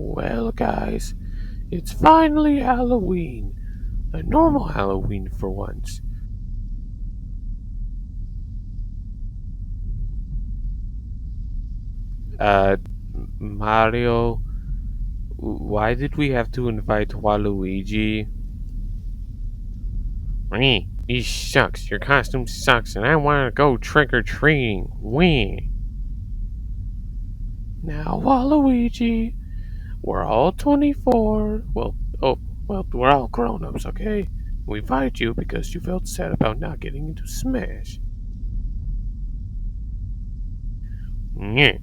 Well, guys, it's finally Halloween. A normal Halloween for once. Uh, Mario, why did we have to invite Waluigi? He sucks. Your costume sucks, and I want to go trick or treating. Wee. Now, Waluigi, we're all 24. Well, we're all grown ups, okay? We invited you because you felt sad about not getting into Smash. Yeah.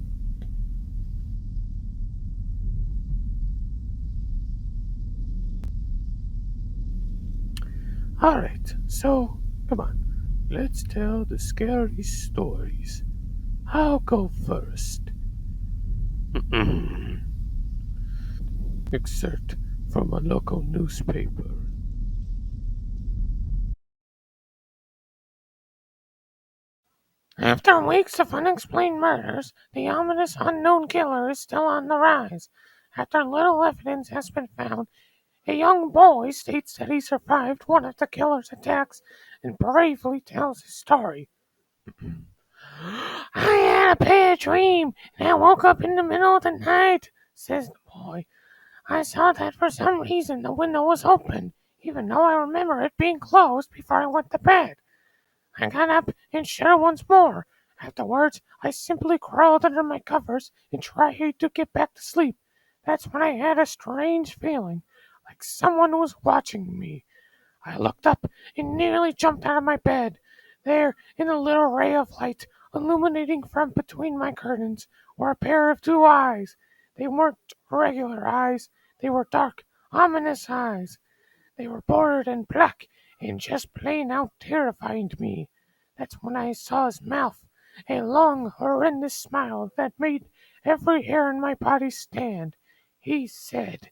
Alright, so come on, let's tell the scary stories. I'll go first. Excerpt from a local newspaper. After weeks of unexplained murders, the ominous unknown killer is still on the rise. After little evidence has been found, a young boy states that he survived one of the killer's attacks and bravely tells his story. I had a bad dream, and I woke up in the middle of the night, says the boy. I saw that for some reason the window was open, even though I remember it being closed before I went to bed. I got up and shut it once more. Afterwards, I simply crawled under my covers and tried to get back to sleep. That's when I had a strange feeling, like someone was watching me. I looked up and nearly jumped out of my bed. There, in a little ray of light, illuminating from between my curtains, were a pair of two eyes. They weren't regular eyes, they were dark, ominous eyes. They were bordered in black and just plain out terrifying to me. That's when I saw his mouth, a long, horrendous smile that made every hair in my body stand. He said,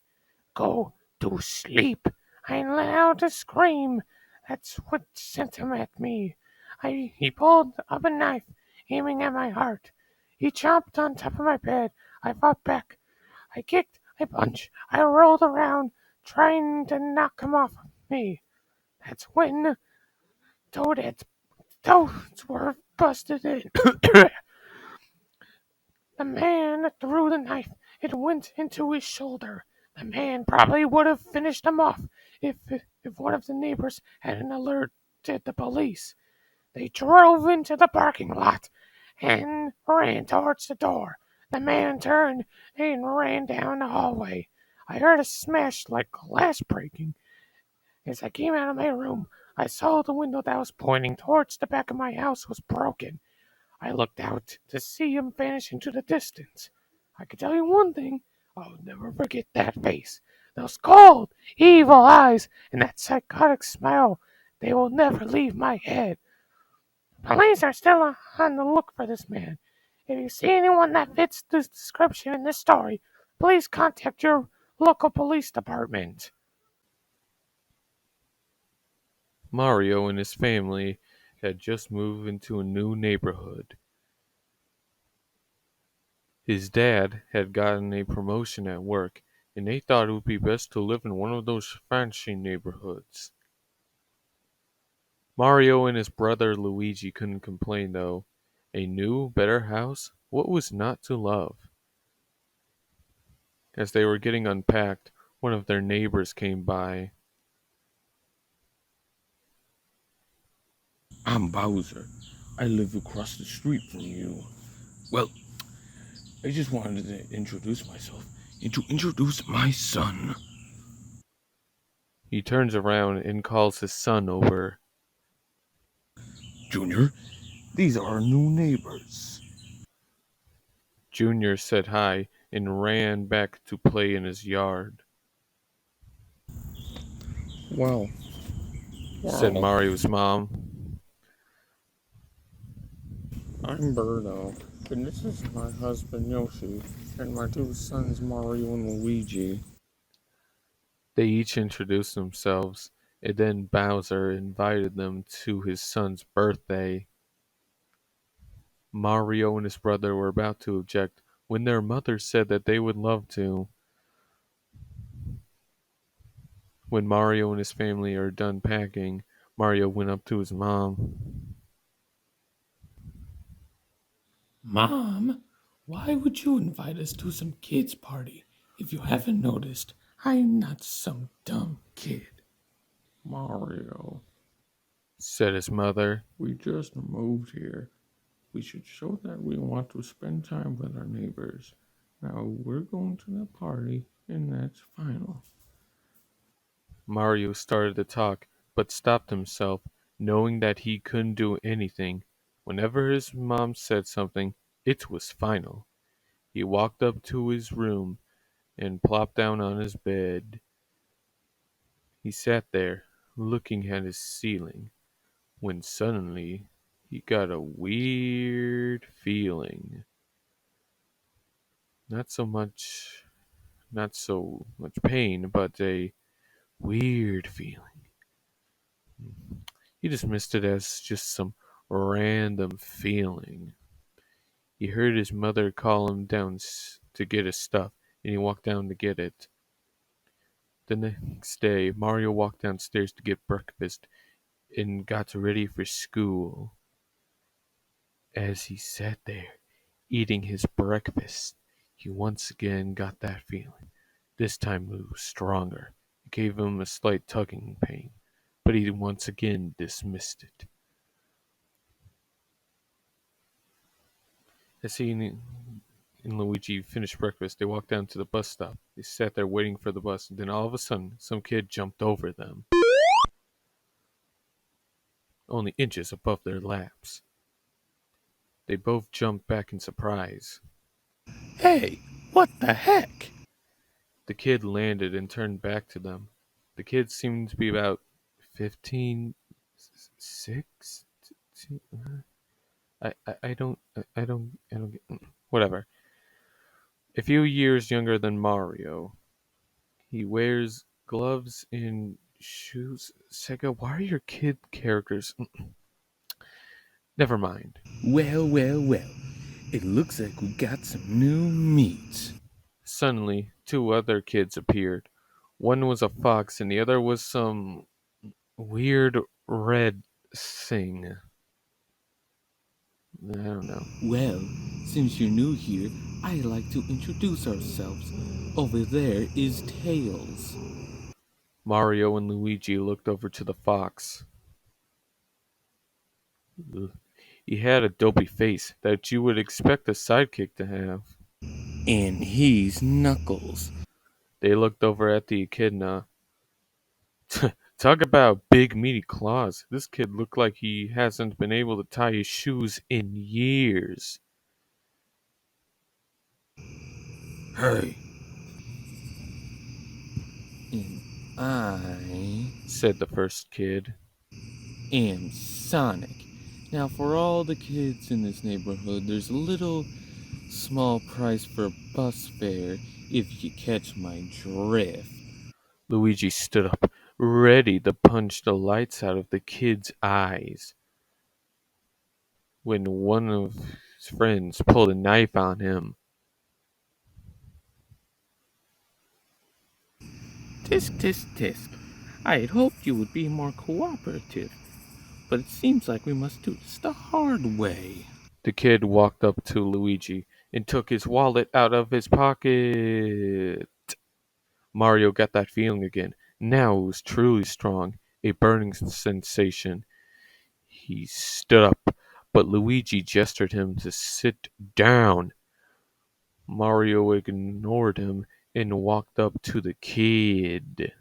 "Go to sleep." I let out a scream. That's what sent him at me. He pulled up a knife, aiming at my heart. He chomped on top of my bed. I fought back. I kicked, I punched, I rolled around, trying to knock him off of me. That's when toads were busted in. The man threw the knife. It went into his shoulder. The man probably would have finished him off if if one of the neighbors hadn't alerted the police. They drove into the parking lot and ran towards the door. The man turned and ran down the hallway. I heard a smash like glass breaking. As I came out of my room, I saw the window that was pointing towards the back of my house was broken. I looked out to see him vanish into the distance. I can tell you one thing, I'll never forget that face. Those cold, evil eyes and that psychotic smile, they will never leave my head. Police are still on the look for this man. If you see anyone that fits this description in this story, please contact your local police department. Mario and his family had just moved into a new neighborhood. His dad had gotten a promotion at work, and they thought it would be best to live in one of those fancy neighborhoods. Mario and his brother Luigi couldn't complain though. A new, better house? What was not to love? As they were getting unpacked, one of their neighbors came by. I'm Bowser. I live across the street from you. Well, I just wanted to introduce myself and to introduce my son. He turns around and calls his son over. Junior, these are our new neighbors. Junior said hi and ran back to play in his yard, Well, said well, Mario's mom. I'm Birdo, and this is my husband Yoshi, and my two sons Mario and Luigi. They each introduced themselves, and then Bowser invited them to his son's birthday. Mario and his brother were about to object when their mother said that they would love to. When Mario and his family are done packing, Mario went up to his mom. Mom, why would you invite us to some kids' party? If you haven't noticed, I'm not some dumb kid. Mario, Said his mother. we just moved here. We should show that we want to spend time with our neighbors. Now we're going to the party, and that's final. Mario started to talk, but stopped himself, knowing that he couldn't do anything. Whenever his mom said something, it was final. He walked up to his room and plopped down on his bed. He sat there, looking at his ceiling, when suddenly he got a weird feeling. Not so much not so much pain, but a weird feeling. He dismissed it as just some random feeling. He heard his mother call him down to get his stuff, and he walked down to get it. The next day, Mario walked downstairs to get breakfast and got ready for school. As he sat there, eating his breakfast, he once again got that feeling. This time it was stronger. It gave him a slight tugging pain, but he once again dismissed it. As he and Luigi finished breakfast, they walked down to the bus stop. They sat there waiting for the bus, and then all of a sudden, some kid jumped over them, only inches above their laps. They both jumped back in surprise. Hey, what the heck? The kid landed and turned back to them. The kid seemed to be about 15, 6. I don't get, whatever. A few years younger than Mario. He wears gloves and shoes. Sega, why are your kid characters? Never mind. Well, well, well. It looks like we got some new meat. Suddenly, two other kids appeared. One was a fox and the other was some weird red thing. I don't know. Well, since you're new here, I'd like to introduce ourselves. Over there is Tails. Mario and Luigi looked over to the fox. He had a dopey face that you would expect a sidekick to have. And he's Knuckles. They looked over at the echidna. Talk about big meaty claws. This kid looked like he hasn't been able to tie his shoes in years. Hey. And I Said the first kid. am Sonic. Now, for all the kids in this neighborhood, there's a little small price for bus fare if you catch my drift. Luigi stood up, ready to punch the lights out of the kid's eyes, when one of his friends pulled a knife on him. Tisk, tisk, tisk. I had hoped you would be more cooperative, but it seems like we must do this the hard way. The kid walked up to Luigi and took his wallet out of his pocket. Mario got that feeling again. Now it was truly strong, a burning sensation. He stood up, but Luigi gestured him to sit down. Mario ignored him and walked up to the kid.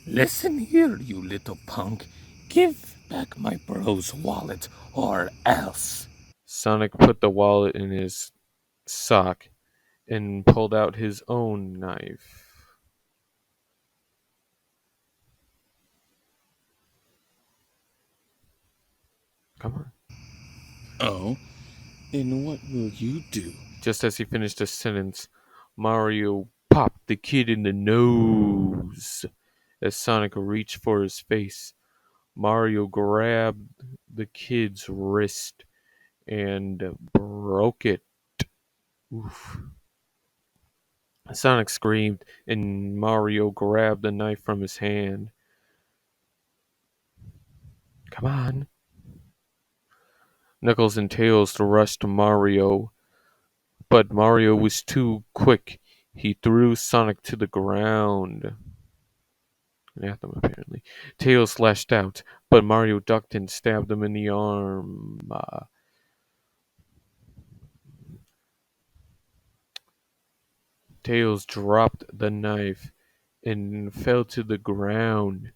Listen here, you little punk. Give back my bro's wallet, or else. Sonic put the wallet in his sock and pulled out his own knife. Come on. Oh, and what will you do? Just as he finished his sentence, Mario popped the kid in the nose. As Sonic reached for his face, Mario grabbed the kid's wrist and broke it. Oof. Sonic screamed, and Mario grabbed the knife from his hand. Come on. Knuckles and Tails rushed Mario, but Mario was too quick. He threw Sonic to the ground. At them, apparently. Tails lashed out, but Mario ducked and stabbed him in the arm. Tails dropped the knife and fell to the ground,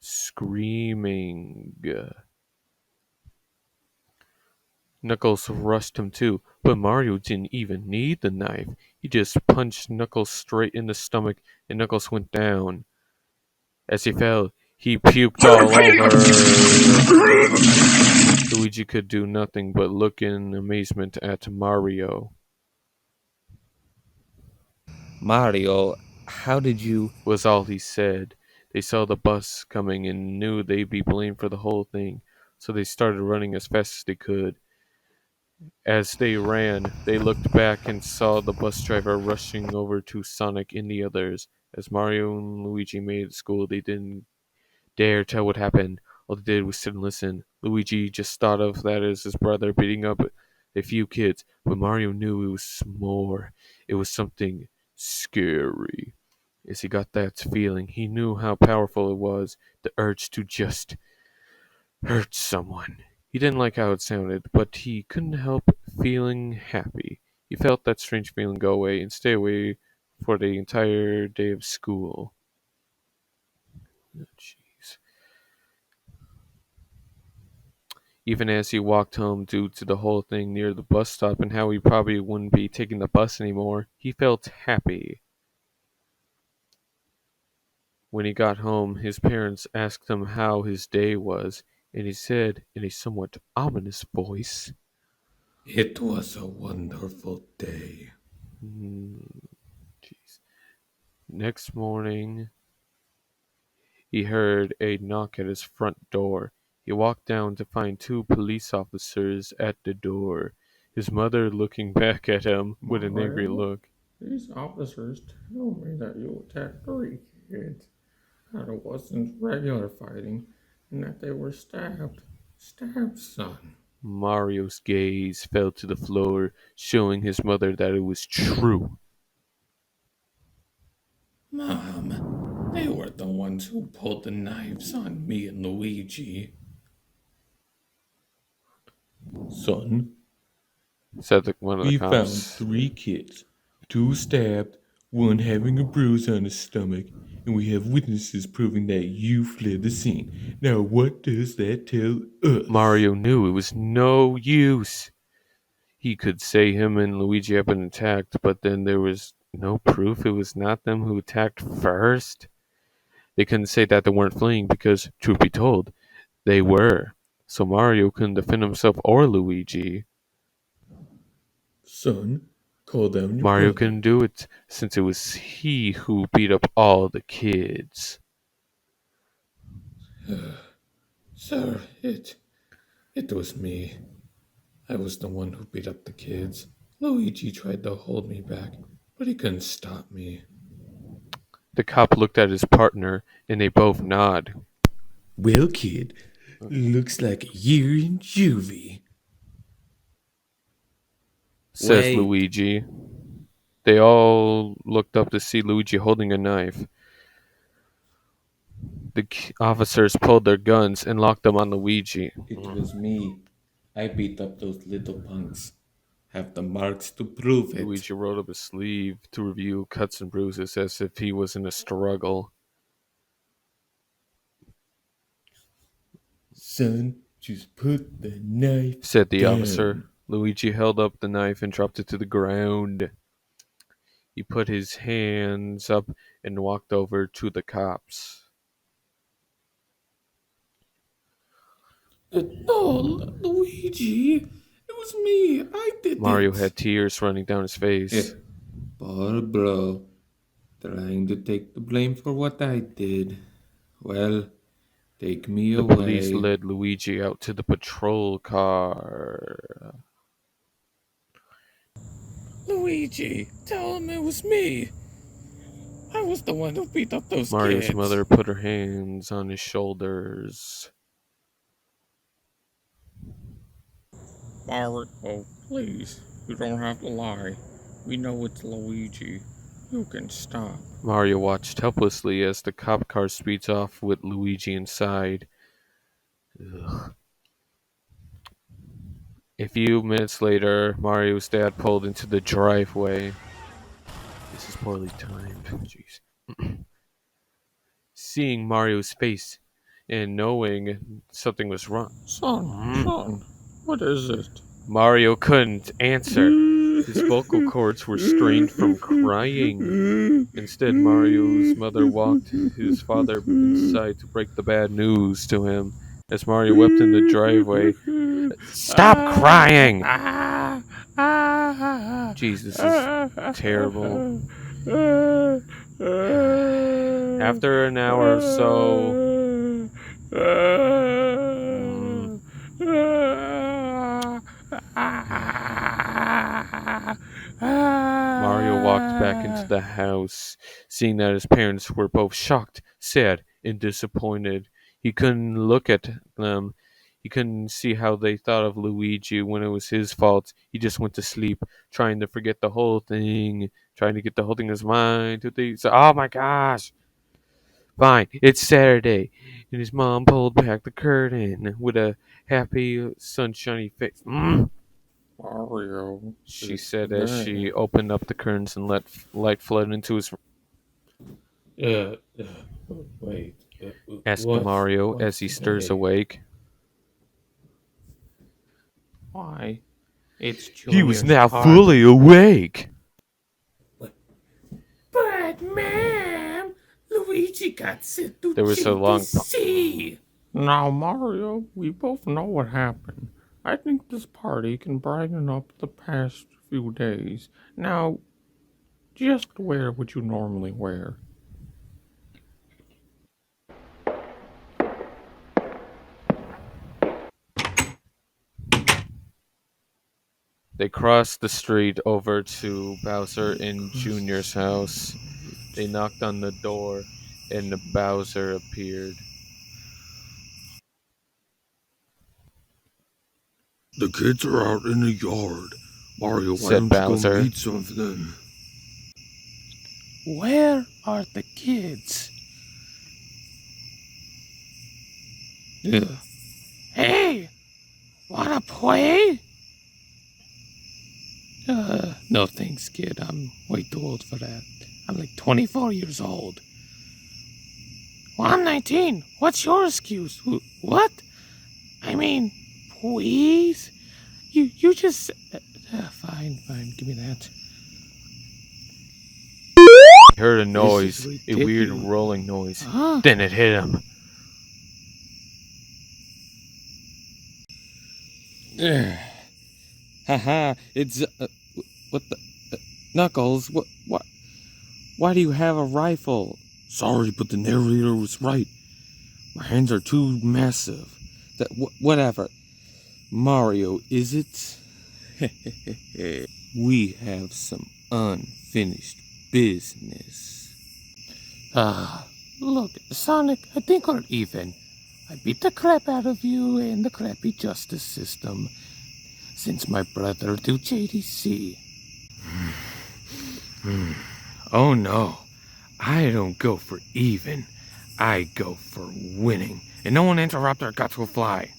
screaming. Knuckles rushed him too, but Mario didn't even need the knife. He just punched Knuckles straight in the stomach, and Knuckles went down. As he fell, he puked all over. Luigi could do nothing but look in amazement at Mario. Mario, how did you... Was all he said. They saw the bus coming and knew they'd be blamed for the whole thing, so they started running as fast as they could. As they ran, they looked back and saw the bus driver rushing over to Sonic and the others. As Mario and Luigi made it to school, they didn't dare tell what happened. All they did was sit and listen. Luigi just thought of that as his brother beating up a few kids, but Mario knew it was more. It was something scary. As he got that feeling, he knew how powerful it was, the urge to just hurt someone. He didn't like how it sounded, but he couldn't help feeling happy. He felt that strange feeling go away and stay away for the entire day of school. Oh, jeez. Even as he walked home due to the whole thing near the bus stop and how he probably wouldn't be taking the bus anymore, he felt happy. When he got home, his parents asked him how his day was, and he said in a somewhat ominous voice, It was a wonderful day. Jeez. Next morning, he heard a knock at his front door. He walked down to find two police officers at the door, his mother looking back at him with an angry look. These officers tell me that you attacked 3 kids, that it wasn't regular fighting, and that they were stabbed. Stabbed, son. Mario's gaze fell to the floor, showing his mother that it was true. Mom, they were the ones who pulled the knives on me and Luigi. Son, Said one of the we cops. found 3 kids. 2 stabbed, 1 having a bruise on his stomach, and we have witnesses proving that you fled the scene. Now what does that tell us? Mario knew it was no use. He could say him and Luigi had been attacked, but then there was no proof it was not them who attacked first. They couldn't say that they weren't fleeing because, truth be told, they were. So Mario couldn't defend himself or Luigi. Son, call down your Mario brother. couldn't do it since it was he who beat up all the kids. Sir, it was me. I was the one who beat up the kids. Luigi tried to hold me back, but he couldn't stop me. The cop looked at his partner and they both nod. Well, kid, looks like a year in juvie. Says Wait. Luigi. They all looked up to see Luigi holding a knife. The officers pulled their guns and locked them on Luigi. It was me. I beat up those little punks. Have the marks to prove it. Luigi rolled up his sleeve to review cuts and bruises as if he was in a struggle. Son, just put the knife Said the down. officer. Luigi held up the knife and dropped it to the ground. He put his hands up and walked over to the cops. No, Luigi, it was me. I did Mario it. had tears running down his face. Poor bro. Trying to take the blame for what I did. Well, take me The away. police led Luigi out to the patrol car. Luigi, tell him it was me. I was the one who beat up those Mario's kids. mother put her hands on his shoulders. Mario, please, you don't have to lie. We know it's Luigi. You can stop. Mario watched helplessly as the cop car speeds off with Luigi inside. Ugh. A few minutes later, Mario's dad pulled into the driveway. This is poorly timed. Jeez. Seeing Mario's face and knowing something was wrong, Son, what is it? Mario couldn't answer. His vocal cords were strained from crying. Instead, Mario's mother walked his father inside to break the bad news to him. As Mario wept in the driveway, "Stop crying!" Jeez, this is terrible. After an hour or so, Mario walked back into the house, seeing that his parents were both shocked, sad, and disappointed. He couldn't look at them. He couldn't see how they thought of Luigi when it was his fault. He just went to sleep, trying to forget the whole thing, trying to get the whole thing in his mind. Oh my gosh! Fine, it's Saturday, and his mom pulled back the curtain with a happy, sunshiny face. Mario, She said as she opened up the curtains and let light flood into his Wait. asked Mario as he stirs awake. Why? It's He was Junior's now party. fully awake. But, ma'am, Luigi got sent to There was a long JDC. Now, Mario, we both know what happened. I think this party can brighten up the past few days. Now, just wear what you normally wear. They crossed the street over to Bowser and Junior's house. They knocked on the door, and Bowser appeared. The kids are out in the yard. Mario, why Said don't you Bowser. go meet some of them? Where are the kids? Hey, wanna play? No thanks, kid. I'm way too old for that. I'm like 24 years old. Well, I'm 19. What's your excuse? What? I mean, please? You just... Fine, give me that. He heard a noise, is a weird ridiculous. rolling noise. Huh? Then it hit him. Haha, it's what the Knuckles? What? Why do you have a rifle? Sorry, but the narrator was right. My hands are too massive. That whatever. Mario, is it? We have some unfinished business. Look, Sonic, I think we're even. I beat the crap out of you in the crappy justice system. Since my brother do JDC. Oh no, I don't go for even. I go for winning. And no one interrupt our guts will fly.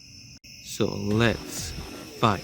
So let's fight.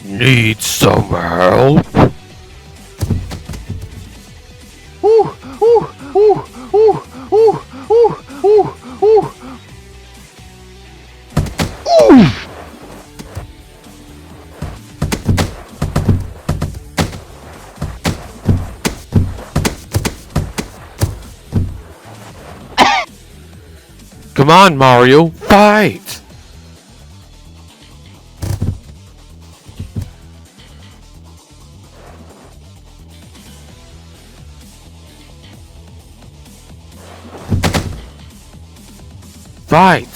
Need some help? Come on, Mario, fight! Fight!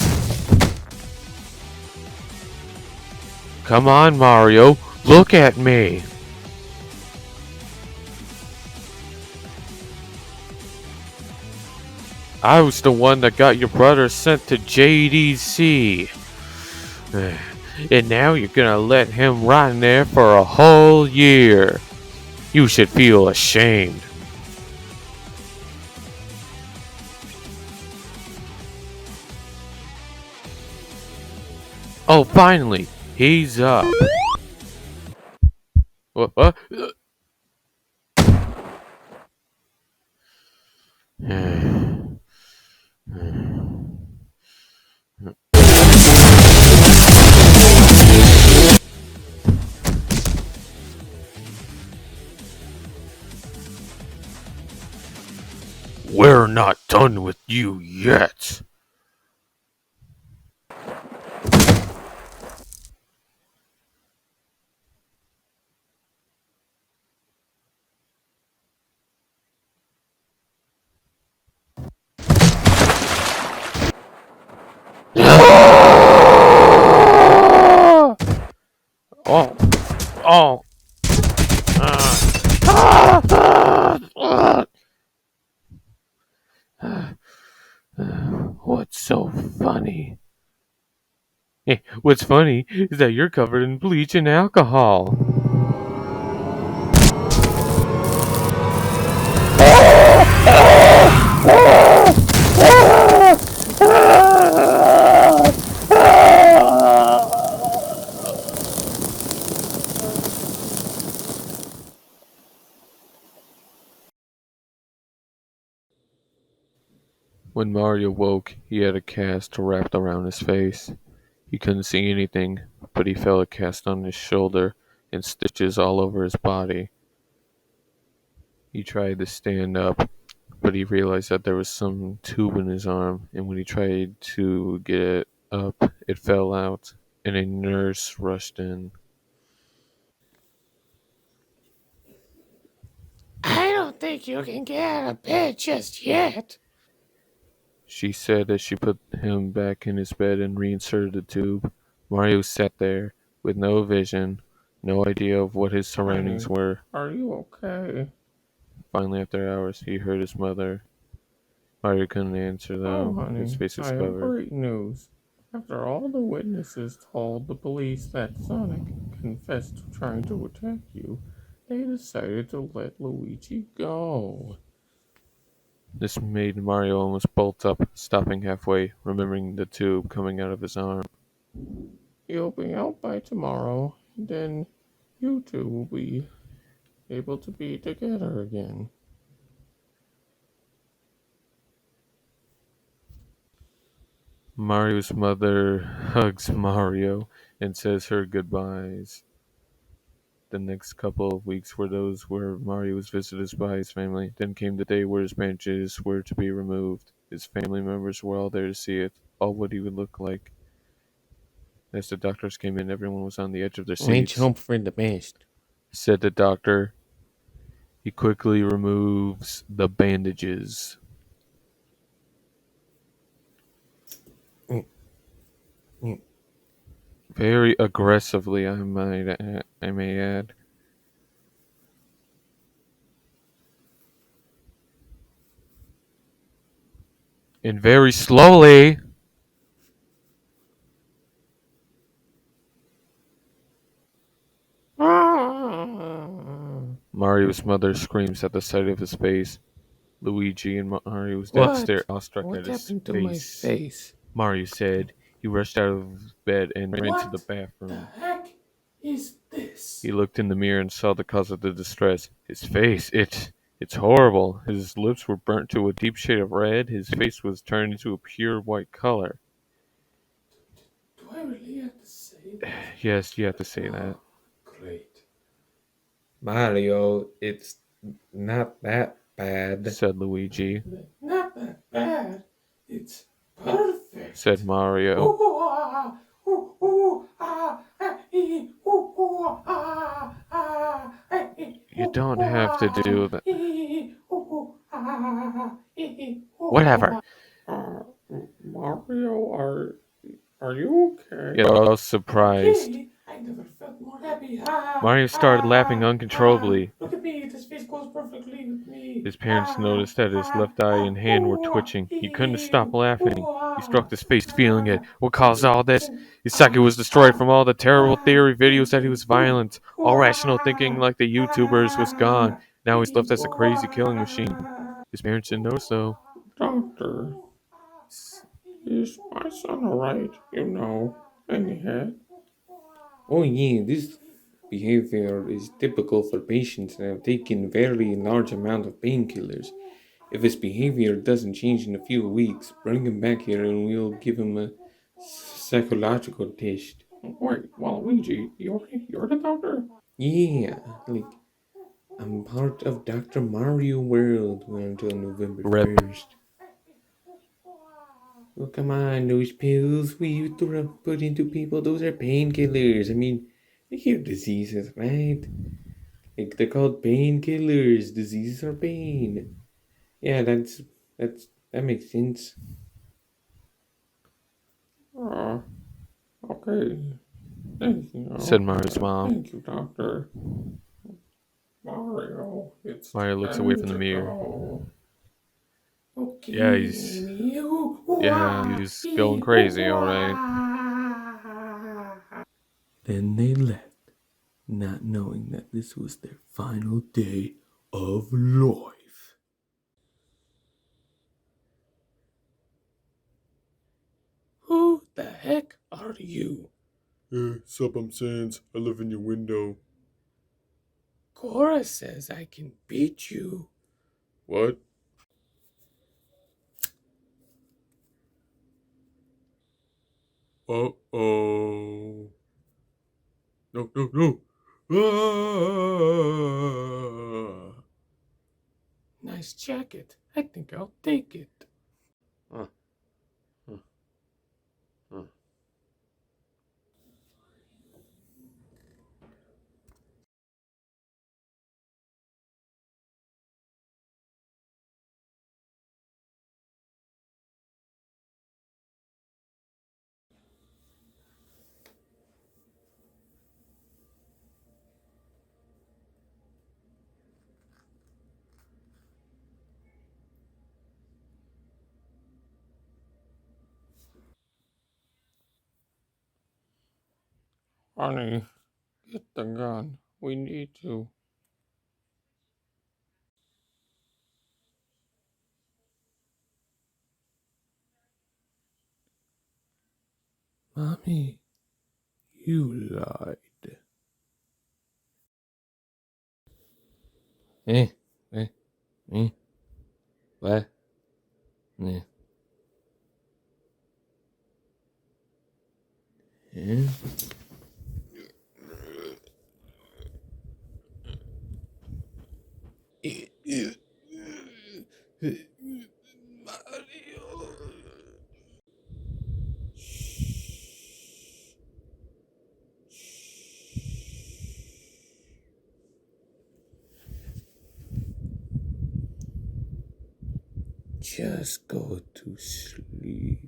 Come on, Mario, look at me! I was the one that got your brother sent to JDC. And now you're gonna let him rot in there for a whole year. You should feel ashamed. Oh, finally, he's up. What? We're not done with you yet. Oh, oh. What's so funny? What's funny is that you're covered in bleach and alcohol. When Mario woke, he had a cast wrapped around his face. He couldn't see anything, but he felt a cast on his shoulder and stitches all over his body. He tried to stand up, but he realized that there was some tube in his arm, and when he tried to get it up, it fell out, and a nurse rushed in. I don't think you can get out of bed just yet. She said as she put him back in his bed and reinserted the tube. Mario sat there, with no vision, no idea of what his surroundings were. Are you okay? Finally, after hours, he heard his mother. Mario couldn't answer though. Oh, honey, His face was I have covered. great news. After all the witnesses told the police that Sonic confessed to trying to attack you, they decided to let Luigi go. This made Mario almost bolt up, stopping halfway, remembering the tube coming out of his arm. You'll be out by tomorrow, then you two will be able to be together again. Mario's mother hugs Mario and says her goodbyes. The next couple of weeks were those where Mario was visited by his family. Then came the day where his bandages were to be removed. His family members were all there to see it, all what he would look like. As the doctors came in, everyone was on the edge of their Let's seats. hope for the best. Said the doctor. He quickly removes the bandages. Very aggressively, I may add. And very slowly. Mario's mother screams at the sight of his face. Luigi and Mario's dad stare awestruck What at his happened to face. my face? Mario said, He rushed out of bed and ran to the What bathroom. the heck is this? He looked in the mirror and saw the cause of the distress. His face, it's horrible. His lips were burnt to a deep shade of red. His face was turned into a pure white color. Do I really have to say that? Yes, you have to say that, Oh, great. Mario, it's not that bad. said Luigi, Not that bad. It's perfect. said Mario. Ooh, ah, ooh, ooh, ah, ah, ee, ooh, ooh, ah, ah, ah, ee, You ooh, don't ooh, have to ah, do that. ee, ooh, ooh, ah, ee, ooh, Whatever. Uh, Mario, are you okay? I was surprised. Okay, I never felt more happy. Ah, Mario started laughing ah, uncontrollably. look at me, this face goes perfectly with me. His parents noticed that his left eye and hand were twitching. He couldn't stop laughing. He stroked his face, feeling it. What caused all this? His psyche was destroyed from all the terrible theory videos that he was violent. All rational thinking, like the YouTubers, was gone. Now he's left as a crazy killing machine. His parents didn't notice, though. Doctor, is my son alright? You know, any head? Oh yeah, this behavior is typical for patients that have taken very large amount of painkillers. If his behavior doesn't change in a few weeks, bring him back here and we'll give him a psychological test. Wait, Waluigi, you're the doctor? Yeah, like I'm part of Dr. Mario World until November Rip. 1st. Oh, come on, those pills we put into people, those are painkillers. I mean, they cure diseases, right? Like, they're called painkillers. Diseases are pain. Yeah, that makes sense. Uh, okay. Thank you. Said Mario's mom. Thank you, doctor. Mario, it's Mario looks away time from the to mirror. go. Okay. Yeah, he's going crazy, alright. Then they left, not knowing that this was their final day of life. Who the heck are you? Sup, I'm Sans. I live in your window. Cora says I can beat you. What? Uh-oh. No, no, no. Ah! Nice jacket. I think I'll take it. Honey, get the gun. We need to. Mommy, you lied. Eh, eh, eh, what? Eh. Eh? Just go to sleep.